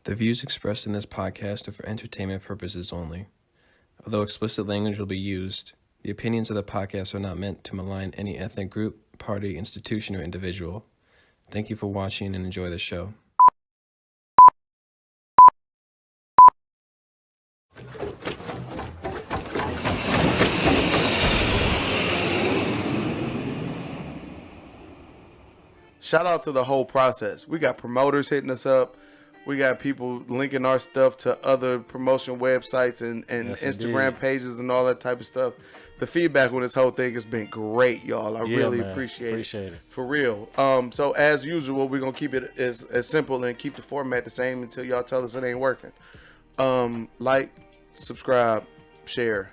The views expressed in this podcast are for entertainment purposes only. Although explicit language will be used, the opinions of the podcast are not meant to malign any ethnic group, party, institution, or individual. Thank you for watching and enjoy the show. Shout out to the whole process. We got promoters hitting us up. We got people linking our stuff to other promotion websites and Yes, Instagram indeed. pages and all that type of stuff. The feedback on this whole thing has been great, y'all. I really man. appreciate it. For real. So as usual, we're gonna keep it as simple and keep the format the same until y'all tell us it ain't working. Like, subscribe, share.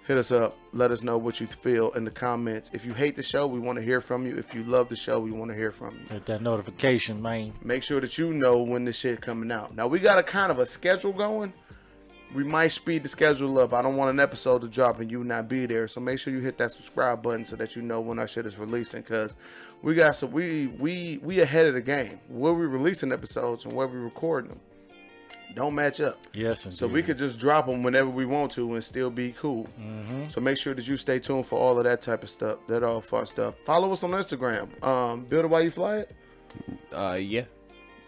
Hit us up. Let us know what you feel in the comments. If you hate the show, we want to hear from you. If you love the show, we want to hear from you. Hit that notification, man. Make sure that you know when this shit coming out. Now, we got a kind of a schedule going. We might speed the schedule up. I don't want an episode to drop and you not be there. So make sure you hit that subscribe button so that you know when our shit is releasing. Because we got some, we ahead of the game. Where we releasing episodes and where we recording them don't match up. Yes, indeed. So we could just drop them whenever we want to and still be cool. Mm-hmm. So make sure that you stay tuned for all of that type of stuff. That all fun stuff. Follow us on Instagram. BWYF. Yeah.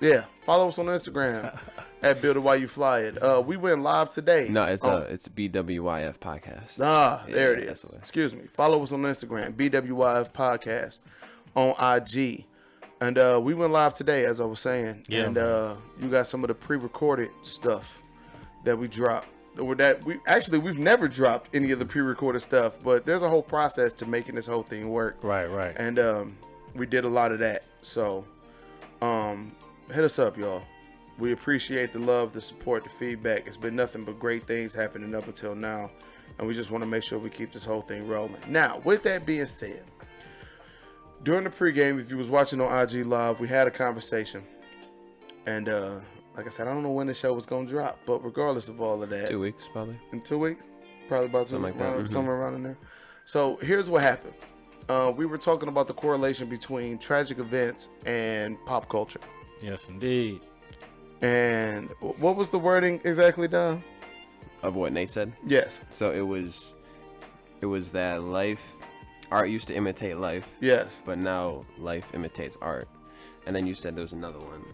Yeah. Follow us on Instagram at BWYF. We went live today. No, it's BWYF podcast. There it that's is. the way. Excuse me. Follow us on Instagram, BWYF podcast on IG. And we went live today, as I was saying. Yeah, and you got some of the pre-recorded stuff that we dropped. Or that we've never dropped any of the pre-recorded stuff, but there's a whole process to making this whole thing work. Right. And we did a lot of that. So hit us up, y'all. We appreciate the love, the support, the feedback. It's been nothing but great things happening up until now. And we just want to make sure we keep this whole thing rolling. Now, with that being said, during the pregame, if you was watching on IG Live, we had a conversation. And like I said, I don't know when the show was going to drop. But regardless of all of that. 2 weeks, probably. In 2 weeks? Probably about 2 Something weeks. like that. Mhm. Somewhere around in there. So here's what happened. We were talking about the correlation between tragic events and pop culture. Yes, indeed. And what was the wording exactly, Don? Of what Nate said? Yes. So it was that art used to imitate life. Yes. But now life imitates art. And then you said there was another one.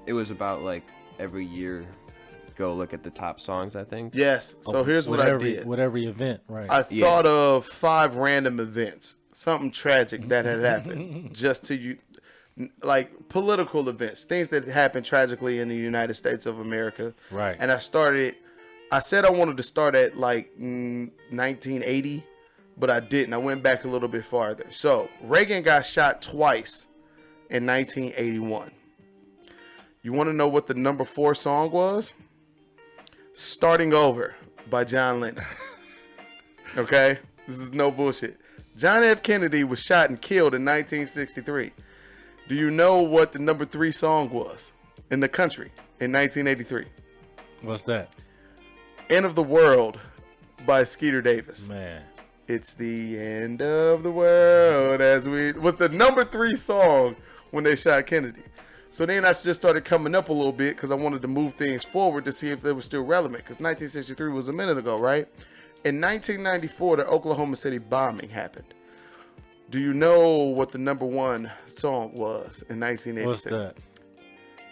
It was about like every year go look at the top songs, I think. Yes. So here's what I did. With every event, right. I thought of 5 random events, something tragic that had happened just to you, like political events, things that happened tragically in the United States of America. Right. And I said I wanted to start at like 1980, but I didn't. I went back a little bit farther. So Reagan got shot twice in 1981. You want to know what the number 4 song was? Starting Over by John Lennon. Okay? This is no bullshit. John F. Kennedy was shot and killed in 1963. Do you know what the number 3 song was in the country in 1983? What's that? End of the World by Skeeter Davis. Man. It's the end of the world as we was the number 3 song when they shot Kennedy. So then I just started coming up a little bit because I wanted to move things forward to see if they were still relevant. Because 1963 was a minute ago, right? In 1994, the Oklahoma City bombing happened. Do you know what the number 1 song was in 1986? What's that?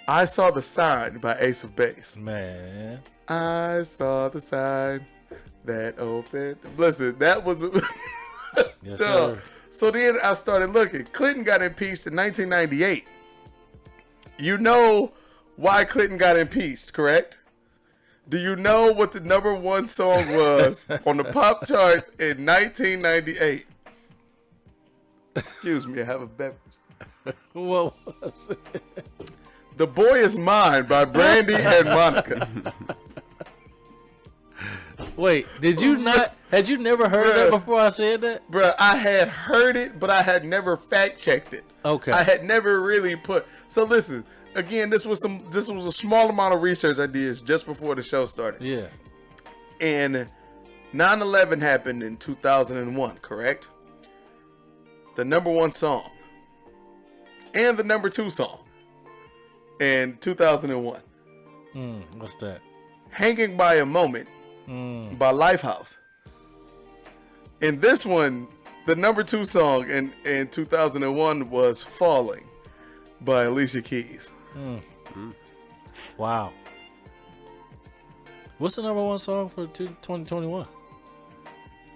I Saw the Sign by Ace of Base. Man. I saw the sign that opened. Listen, that was... Yes, sir. So then I started looking. Clinton got impeached in 1998. You know why Clinton got impeached, correct? Do you know what the number 1 song was on the pop charts in 1998? Excuse me, I have a beverage. What was it? The Boy Is Mine by Brandy and Monica. Wait, had you never heard of that before I said that? Bruh, I had heard it, but I had never fact checked it. Okay. I had never really put. So listen, again, this was a small amount of research I did just before the show started. Yeah. And 9/11 happened in 2001, correct? The number 1 song and the number 2 song and 2001. What's that? Hanging by a Moment by Lifehouse. And this one, the number 2 song in 2001 was Falling by Alicia Keys. Wow. What's the number 1 song for 2021?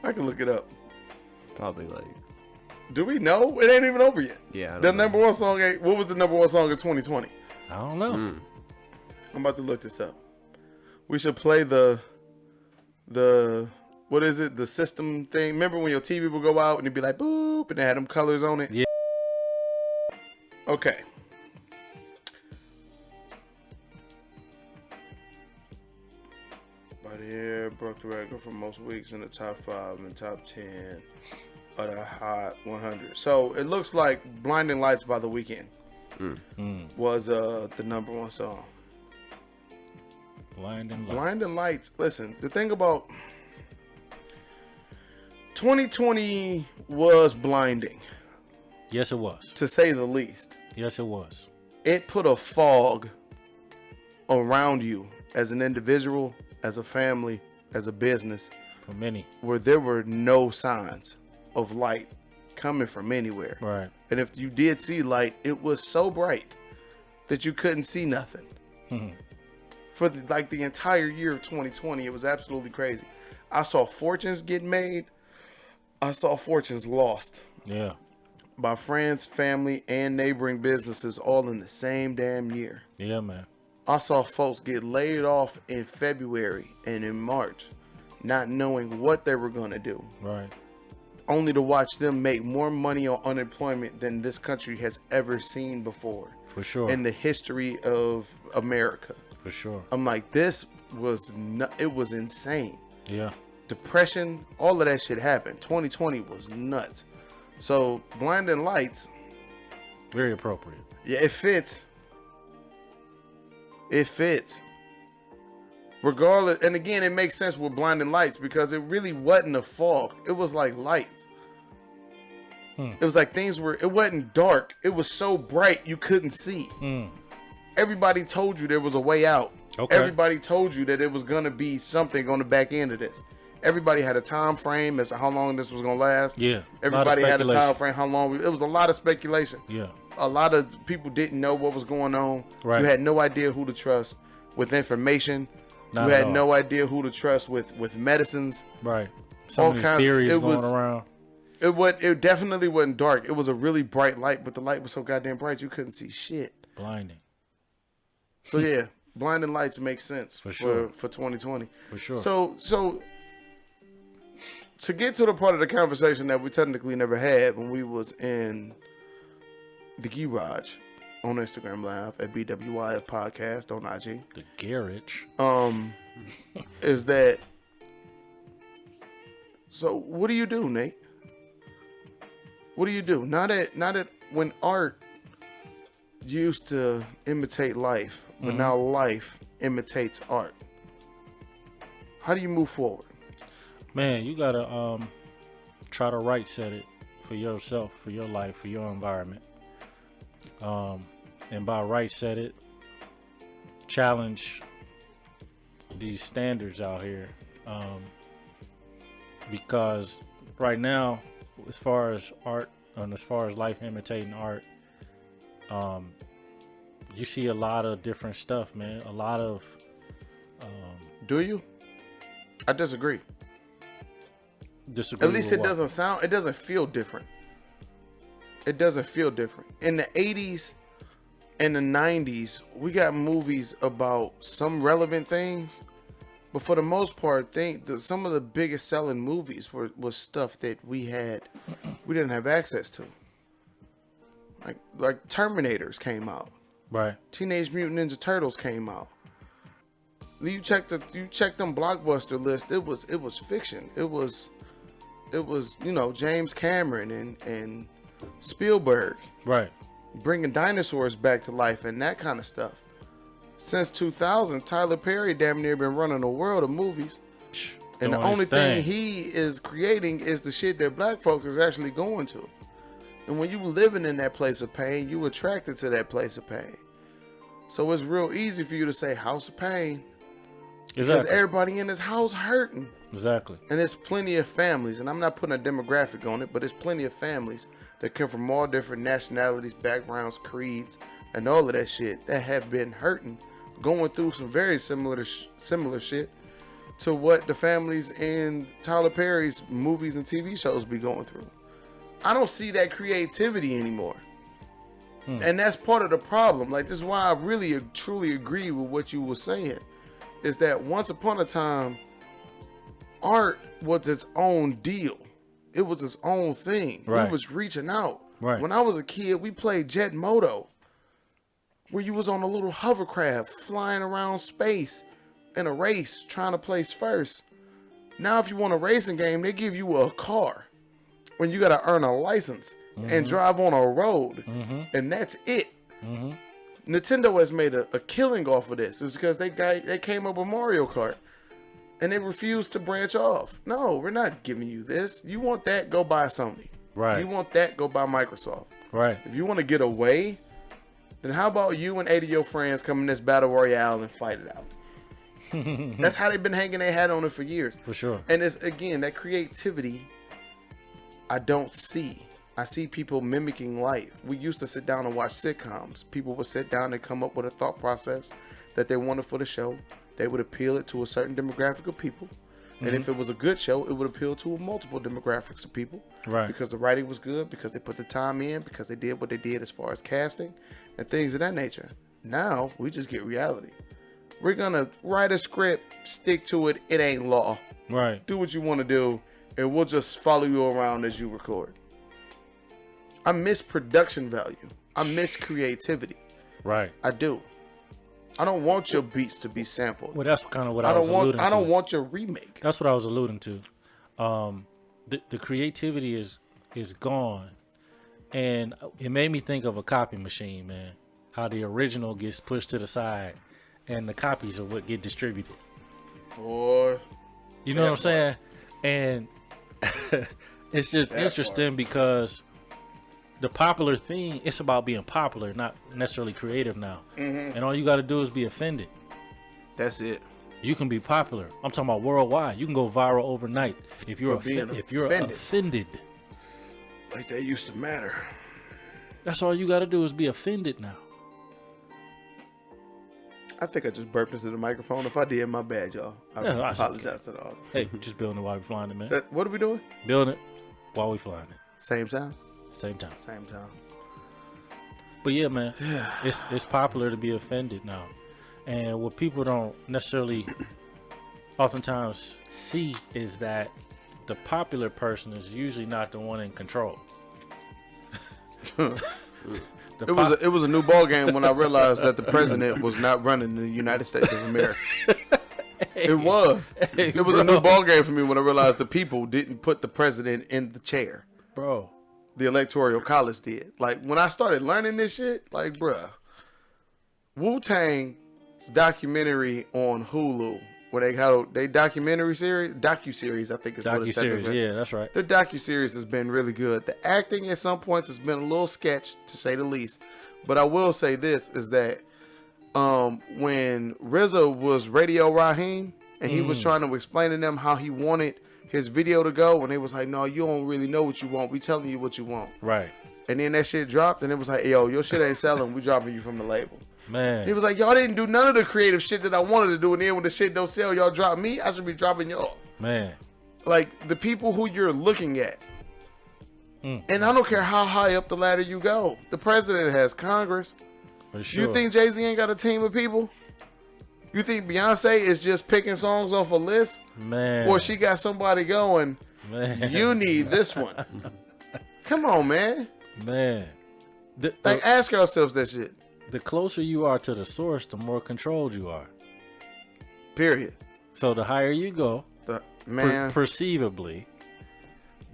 I can look it up. Probably like. Do we know? It ain't even over yet. Yeah. I The don't know. number 1 song ain't. What was the number 1 song in 2020? I don't know. I'm about to look this up. We should play the what is it? The system thing. Remember when your TV would go out and it'd be like boop and they had them colors on it? Yeah. Okay. But here broke the record for most weeks in the top 5 and top 10 of the Hot 100. So it looks like Blinding Lights by The Weeknd was the number 1 song. Blinding Lights. Listen, the thing about 2020 was blinding, Yes, it was. to say the least. Yes, it was. It put a fog around you as an individual, as a family, as a business, For many. where there were no signs of light coming from anywhere. Right. And if you did see light, it was so bright that you couldn't see nothing. For the entire year of 2020, it was absolutely crazy. I saw fortunes get made. I saw fortunes lost Yeah. by friends, family, and neighboring businesses all in the same damn year. Yeah, man. I saw folks get laid off in February and in March, not knowing what they were going to do, Right. only to watch them make more money on unemployment than this country has ever seen before For sure. in the history of America. For sure. I'm like, this was it was insane. Yeah. Depression, all of that shit happened. 2020 was nuts. So Blinding Lights, Very appropriate. yeah, it fits. It fits. Regardless, and again, it makes sense with Blinding Lights because it really wasn't a fog. It was like lights. It was like it wasn't dark. It was so bright you couldn't see. Everybody told you there was a way out. Okay. Everybody told you that it was going to be something on the back end of this. Everybody had a time frame as to how long this was going to last. Yeah. Everybody had a speculation. time frame how long. It was a lot of speculation. Yeah. A lot of people didn't know what was going on. Right. You had no idea who to trust with information. Not you at had all. no idea who to trust with medicines. Right. So All many kinds- theories it going was- around. It definitely wasn't dark. It was a really bright light, but the light was so goddamn bright you couldn't see shit. Blinding. So yeah, Blinding Lights makes sense For sure. for 2020. For sure. So to get to the part of the conversation that we technically never had when we was in the garage on Instagram Live at BWYF Podcast on IG, The garage. is that. So what do you do, Nate? What do you do? Now that when art used to imitate life, but now life imitates art. How do you move forward? Man, you gotta try to right set it for yourself, for your life, for your environment. And by right set it, challenge these standards out here. Because right now, as far as art and as far as life imitating art, you see a lot of different stuff, man. A lot of Do you? I disagree. disagree. At least with it what? doesn't feel different. It doesn't feel different. In the 80s and the 90s, we got movies about some relevant things, but for the most part, some of the biggest selling movies was stuff that we didn't have access to. Like Terminators came out. Right. Teenage Mutant Ninja Turtles came out. You check them blockbuster list. It was fiction. It was James Cameron and Spielberg Right. bringing dinosaurs back to life and that kind of stuff. Since 2000, Tyler Perry damn near been running a world of movies, and the Doing his only thing thing. he is creating is the shit that black folks is actually going to. And when you living in that place of pain, you attracted to that place of pain. So it's real easy for you to say House of Pain. Because Exactly. everybody in this house hurting. Exactly. And there's plenty of families, and I'm not putting a demographic on it, but there's plenty of families that come from all different nationalities, backgrounds, creeds, and all of that shit that have been hurting, going through some very similar shit to what the families in Tyler Perry's movies and TV shows be going through. I don't see that creativity anymore. And that's part of the problem. Like, this is why I really truly agree with what you were saying, is that once upon a time, art was its own deal. It was its own thing. Right. We was reaching out. Right. When I was a kid, we played Jet Moto, where you was on a little hovercraft flying around space in a race trying to place first. Now, if you want a racing game, they give you a car when you got to earn a license and drive on a road, and that's it. Nintendo has made a killing off of this. It's because they came up with Mario Kart, and they refused to branch off. No, we're not giving you this. You want that? Go buy Sony. Right. You want that? Go buy Microsoft. Right. If you want to get away, then how about you and 8 of your friends come in this battle royale and fight it out? That's how they've been hanging their hat on it for years. For sure. And it's, again, that creativity I don't see. I see people mimicking life. We used to sit down and watch sitcoms. People would sit down and come up with a thought process that they wanted for the show. They would appeal it to a certain demographic of people. And if it was a good show, it would appeal to multiple demographics of people. Right. Because the writing was good, because they put the time in, because they did what they did as far as casting and things of that nature. Now, we just get reality. We're going to write a script, stick to it, it ain't law. Right. Do what you want to do, and we'll just follow you around as you record. I miss production value. I miss creativity. Right. I do. I don't want your beats to be sampled. Well, that's kind of what I was alluding to. I don't want your remake. That's what I was alluding to. The creativity is gone, and it made me think of a copy machine, man. How the original gets pushed to the side, and the copies are what get distributed. Boy. You know what I'm saying? And it's just interesting because the popular thing, it's about being popular, not necessarily creative now. And all you got to do is be offended. That's it. You can be popular. I'm talking about worldwide. You can go viral overnight if you're offended. Like that used to matter. That's all you got to do is be offended now. I think I just burped into the microphone. If I did, my bad, y'all. I apologize to all. Hey, we're just building it while we're flying it, man. What are we doing? Building it while we're flying it. Same time? Same time. Same time. But yeah, man, it's popular to be offended now. And what people don't necessarily oftentimes see is that the popular person is usually not the one in control. It was a new ball game when I realized that the president was not running the United States of America. It was. It was a new ball game for me when I realized the people didn't put the president in the chair. Bro. The Electoral College did. Like, when I started learning this shit, like, bruh, Wu-Tang's documentary on Hulu, where they had their docuseries, I think is what it's technically. Yeah, that's right. Their docuseries has been really good. The acting at some points has been a little sketch, to say the least. But I will say this, is that when RZA was Radio Raheem, and he was trying to explain to them how he wanted his video to go, and they was like, no, you don't really know what you want. We telling you what you want. Right. And then that shit dropped, and it was like, yo, your shit ain't selling. We dropping you from the label. Man. He was like, y'all didn't do none of the creative shit that I wanted to do, and then when the shit don't sell, y'all drop me. I should be dropping y'all. Man. Like, the people who you're looking at. And I don't care how high up the ladder you go. The president has Congress. For sure. You think Jay-Z ain't got a team of people? You think Beyonce is just picking songs off a list? Man. Or she got somebody going, man, you need this one. Come on, man. Man. Like, ask ourselves that shit. The closer you are to the source, the more controlled you are. Period. So the higher you go, man, perceivably,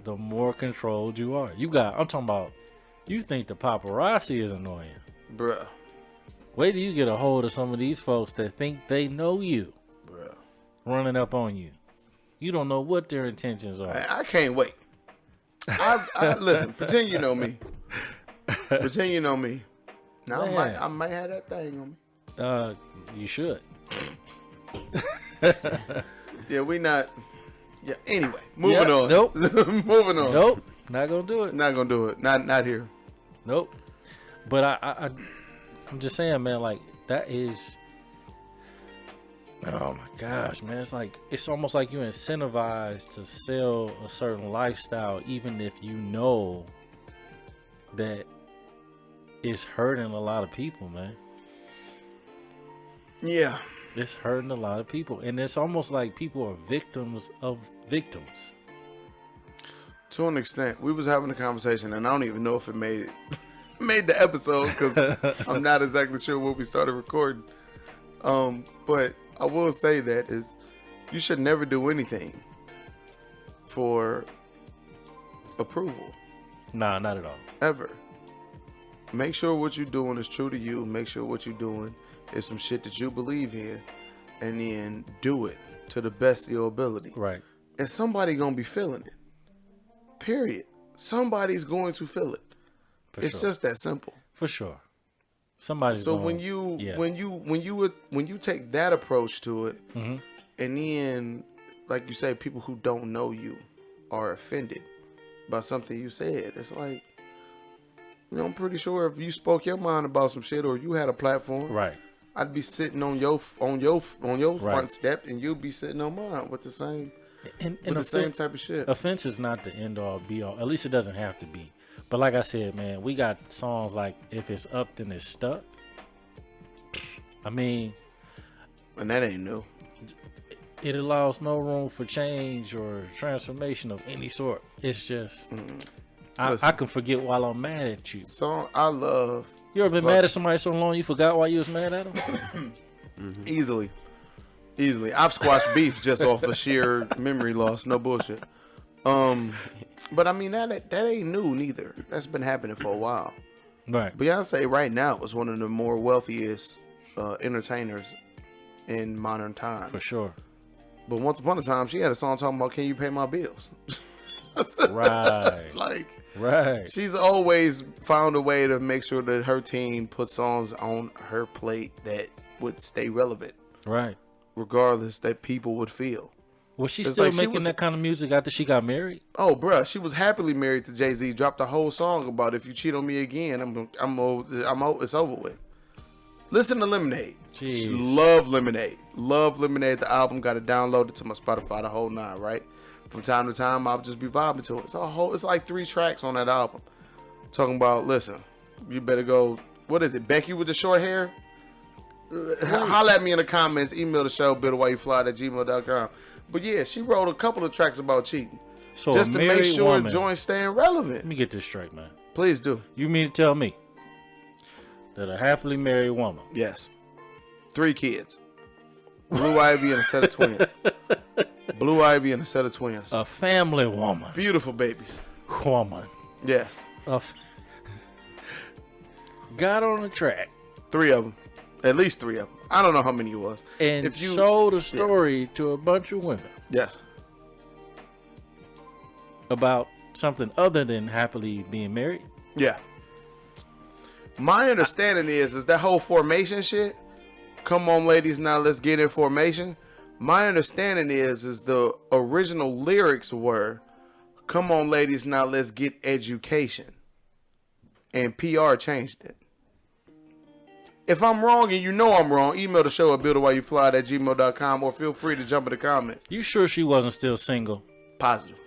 the more controlled you are. I'm talking about, you think the paparazzi is annoying. Bruh. Wait till you get a hold of some of these folks that think they know you. Bruh. Running up on you. You don't know what their intentions are. I can't wait. Listen, pretend you know me. Pretend you know me. Now I might have that thing on me. You should. Yeah, we not. Yeah. Anyway, moving on. Nope. Moving on. Nope. Not gonna do it. Not gonna do it. Not here. Nope. But I'm just saying, man. Like that is. Oh my gosh, man! It's almost like you're incentivized to sell a certain lifestyle, even if you know that it's hurting a lot of people, man. Yeah. It's hurting a lot of people, and it's almost like people are victims of victims. To an extent, we was having a conversation, and I don't even know if it made the episode because I'm not exactly sure when we started recording. But I will say that is you should never do anything for approval. Nah, not at all. Ever. Make sure what you're doing is true to you. Make sure what you're doing is some shit that you believe in, and then do it to the best of your ability. Right. And somebody gonna be feeling it. Period. Somebody's going to feel it. It's just that simple. For sure. Somebody's So going, when you take that approach to it, mm-hmm. and then like you say, people who don't know you are offended by something you said, it's like, you know, I'm pretty sure if you spoke your mind about some shit or you had a platform, right, I'd be sitting on your right. front step, and you'd be sitting on mine with the same same type of shit. Offense is not the end all be all. At least it doesn't have to be. But like I said, man, we got songs like "If It's Up, Then It's Stuck." I mean, And that ain't new. It allows no room for change or transformation of any sort. It's just I can forget while I'm mad at you. Song I love. You ever been mad at somebody so long you forgot why you was mad at them? Easily. I've squashed beef just off of sheer memory loss. No bullshit. But I mean that ain't new neither. That's been happening for a while. Right. Beyonce right now is one of the more wealthiest entertainers in modern times. For sure. But once upon a time, she had a song talking about, "Can you pay my bills?" Right. Right. She's always found a way to make sure that her team puts songs on her plate that would stay relevant. Right. Regardless that people would feel. Was she still making that kind of music after she got married? Oh, bruh, she was happily married to Jay-Z. Dropped a whole song about if you cheat on me again, it's over with. Listen to Lemonade. Jeez. Love Lemonade. Love Lemonade. The album, got it downloaded to my Spotify, the whole nine, right? From time to time, I'll just be vibing to it. It's like 3 tracks on that album. Talking about, listen, you better go, what is it, Becky with the short hair? Holla at me in the comments. Email the show, BWYF@gmail.com. But yeah, she wrote a couple of tracks about cheating. So just to make sure woman, joints staying relevant. Let me get this straight, man. Please do. You mean to tell me that a happily married woman, Yes. 3 kids. Blue Ivy and a set of twins. Blue Ivy and a set of twins. a family woman, Beautiful babies. Yes. got on the track 3 of them. At least 3 of them. I don't know how many it was. and sold a story to a bunch of women Yes. about something other than happily being married. Yeah. My understanding is that whole formation shit. Come on, ladies, now let's get in formation. My understanding is the original lyrics were, "Come on, ladies, now let's get education." And PR changed it. If I'm wrong and you know I'm wrong, email the show at BWYF@gmail.com or feel free to jump in the comments. You sure she wasn't still single? Positive.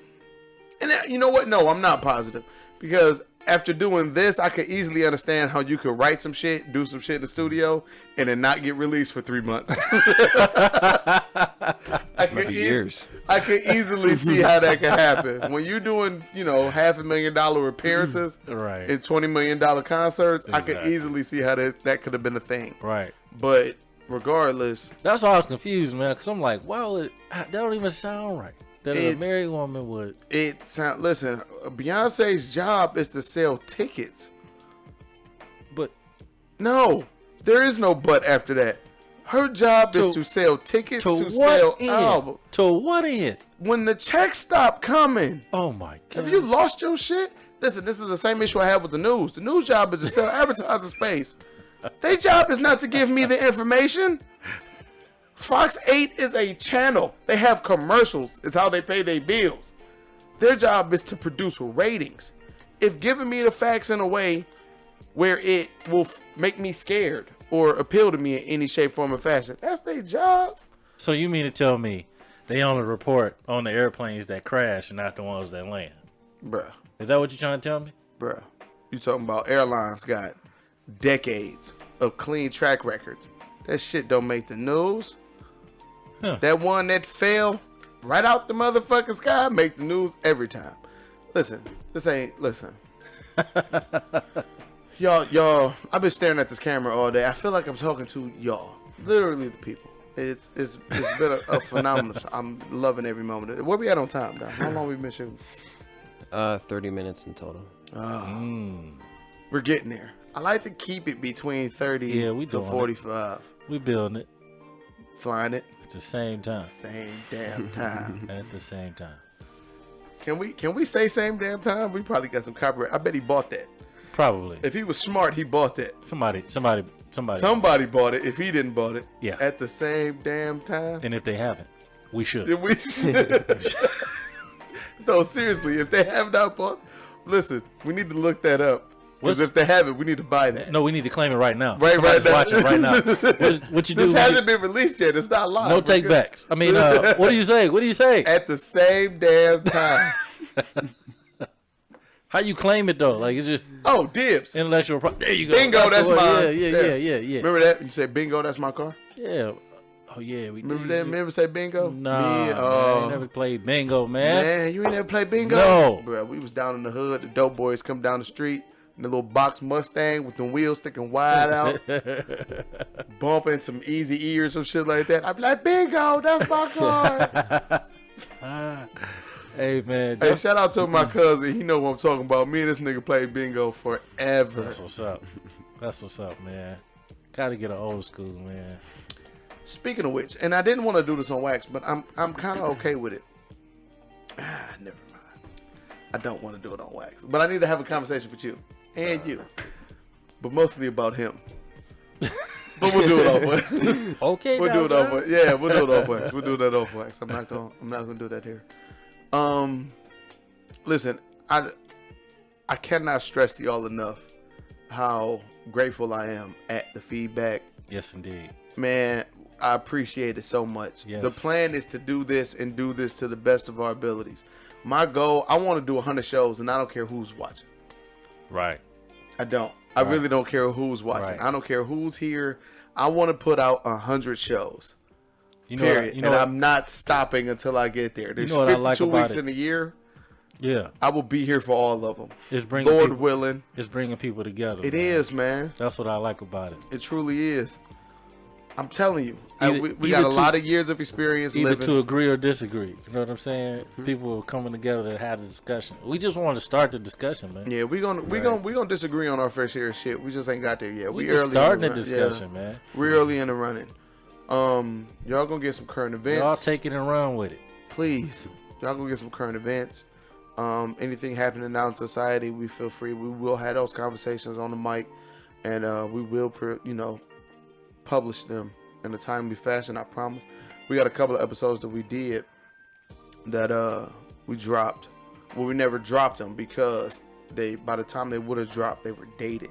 And you know what? No, I'm not positive. Because after doing this, I could easily understand how you could write some shit, do some shit in the studio, and then not get released for 3 months. I could easily see how that could happen. When you're doing, $500,000 appearances Right. and $20 million concerts, Exactly. I could easily see how that could have been a thing. Right. But regardless, That's why I was confused, man, because I'm like, wow, that don't even sound right. That a married woman would. listen, Beyonce's job is to sell tickets. But No, there is no but after that. Her job is to sell tickets, to sell albums. To what end? When the checks stop coming, Oh my god. have you lost your shit? Listen, this is the same issue I have with the news. The news job is to sell advertising space. Their job is not to give me the information. Fox 8 is a channel. They have commercials. It's how they pay their bills. Their job is to produce ratings. If giving me the facts in a way where it will make me scared or appeal to me in any shape, form, or fashion, that's their job. So you mean to tell me they only report on the airplanes that crash and not the ones that land? Bruh. Is that what you're trying to tell me? Bruh. You talking about airlines got decades of clean track records. That shit don't make the news. Huh. That one that fell right out the motherfucking sky make the news every time. Listen. Y'all, I've been staring at this camera all day. I feel like I'm talking to y'all. Literally the people. It's been a phenomenal show. I'm loving every moment. Where we at on time, Don? How long we been shooting? 30 minutes in total. We're getting there. I like to keep it between 30 to 45. We building it. Flying it. At the same time. Same damn time. At the same time. Can we say same damn time? We probably got some copyright. I bet he bought that. Probably. If he was smart, he bought that. Somebody. Somebody bought it. If he didn't bought it. Yeah. At the same damn time. And if they haven't, we should. Then we No, seriously, if they have not bought, listen, we need to look that up. Because if they haven't, we need to buy that. No, we need to claim it right now. Right now. Watching right now. What you do? This hasn't been released yet. It's not live. No take backs. I mean, what do you say? What do you say? At the same damn time. How you claim it though? Like it's just dibs. Intellectual property. There you go. Bingo, that's mine. Yeah. Remember that? You said bingo, that's my car? Yeah. Oh yeah, we Remember did. that? Remember say bingo? Nah, I ain't never played bingo, man. Man, you ain't never played bingo? No. Bro, we was down in the hood. The dope boys come down the street in the little box Mustang with the wheels sticking wide out, bumping some easy ears, some shit like that. I'd be like, bingo, that's my car. Hey man, Hey, shout out to my cousin. He know what I'm talking about. Me and this nigga played bingo forever. That's what's up. That's what's up, man. Gotta get an old school, man. Speaking of which, and I didn't want to do this on wax, but I'm kind of okay with it. Never mind. I don't want to do it on wax, but I need to have a conversation with you and you, but mostly about him. But we'll do it off wax. Okay, We'll do it off wax. Yeah, we'll do it off wax. We'll do that off wax. I'm not gonna do that here. Listen, I cannot stress to y'all enough how grateful I am at the feedback. Yes, indeed. Man, I appreciate it so much. Yes. The plan is to do this and do this to the best of our abilities. My goal, I want to do 100 shows, and I don't care who's watching. Right. I don't. I really don't care who's watching. Right. I don't care who's here. I want to put out 100 shows. You know Period. What, I'm not stopping until I get there. There's 52 weeks in a year. Yeah. I will be here for all of them. It's bringing Lord people, willing. It's bringing people together. It is, man. That's what I like about it. It truly is. I'm telling you. We either got a lot of years of experience either living. to agree or disagree. You know what I'm saying? People are coming together to have a discussion. We just want to start the discussion, man. Yeah, we gonna disagree on our fair share of shit. We just ain't got there yet. We early just starting the in discussion, yeah. man. We're early in the running. Y'all gonna get some current events. Y'all take it and run with it. Please. Y'all gonna get some current events. Anything happening out in society, we feel free. We will have those conversations on the mic, and we will, publish them in a timely fashion. I promise. We got a couple of episodes that we did that we dropped. Well, we never dropped them because by the time they would have dropped, they were dated.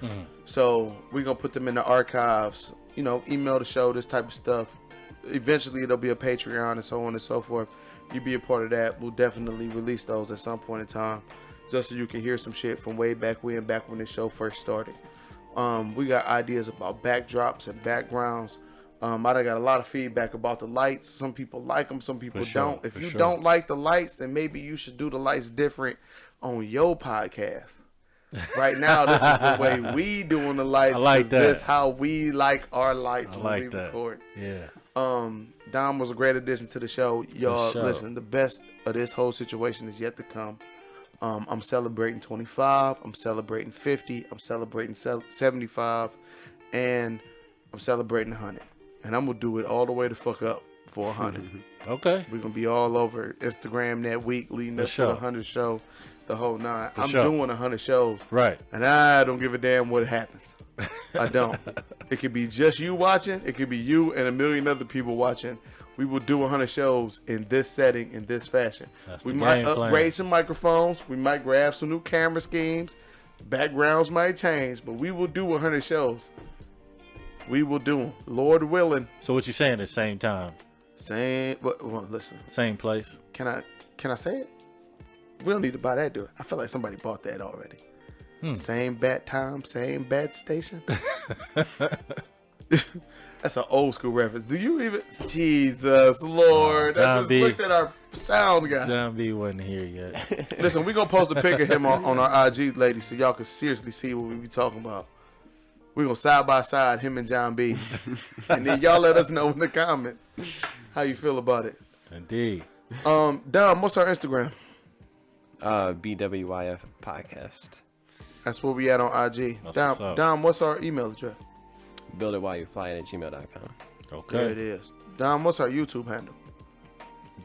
Mm-hmm. So we're gonna put them in the archives. Email the show, this type of stuff. Eventually, there'll be a Patreon and so on and so forth. You be a part of that. We'll definitely release those at some point in time, just so you can hear some shit from way back when this show first started. We got ideas about backdrops and backgrounds. I done got a lot of feedback about the lights. Some people like them, some people don't. If you don't like the lights, then maybe you should do the lights different on your podcast. Right now, this is the way we doing the lights. I like that. This how we like our lights when like we that. record. Yeah. Dom was a great addition to the show. Y'all, listen, the best of this whole situation is yet to come. I'm celebrating 25. I'm celebrating 50. I'm celebrating 75. And I'm celebrating 100. And I'm going to do it all the way the fuck up for 100. Okay. We're going to be all over Instagram that week leading up to the 100 show. the whole nine. I'm sure. doing 100 shows. Right. And I don't give a damn what happens. I don't. It could be just you watching. It could be you and a million other people watching. We will do 100 shows in this setting, in this fashion. That's We the might game upgrade plan. some microphones. We might grab some new camera schemes. Backgrounds might change, but we will do 100 shows. We will do them, Lord willing. So what you saying at the same time? Same. Well, listen. Same place? Can I say it? We don't need to buy that, do it. I feel like somebody bought that already. Same bat time, same bat station. That's an old school reference. Do you even? Jesus Lord! I John just B. looked at our sound guy. John B wasn't here yet. Listen, we gonna post a pic of him on our IG, ladies, so y'all can seriously see what we be talking about. We gonna side by side him and John B. And then y'all let us know in the comments how you feel about it. Indeed. Dom, what's our Instagram? BWYF podcast. That's where we at on IG. That's what's up. Dom, what's our email address? builditwhileyouFlyit@gmail.com. Okay. There it is. Dom, what's our YouTube handle?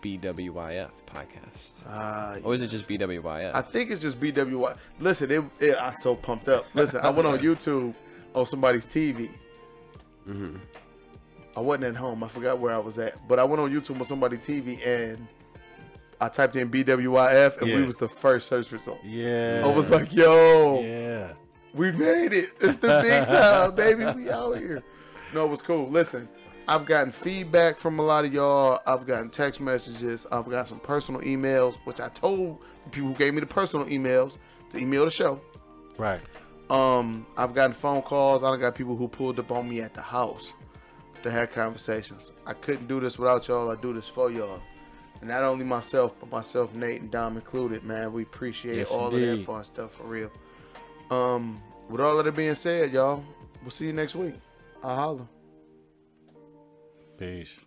BWYF podcast. Or is it just BWYF? I think it's just BWY. Listen, I'm so pumped up. Listen, I went on YouTube on somebody's TV. Mm-hmm. I wasn't at home. I forgot where I was at. But I went on YouTube on somebody's TV and I typed in BWYF and we Yeah. was the first search result. Yeah. I was like, yo, Yeah. we made it. It's the big time, baby. We out here. No, it was cool. Listen, I've gotten feedback from a lot of y'all. I've gotten text messages. I've got some personal emails, which I told the people who gave me the personal emails to email the show. Right. I've gotten phone calls. I done got people who pulled up on me at the house to have conversations. I couldn't do this without y'all. I do this for y'all. And not only myself, but myself, Nate, and Dom included, man. We appreciate Yes, all of indeed. that fun stuff for real. With all of that being said, y'all, we'll see you next week. I'll holler. Peace.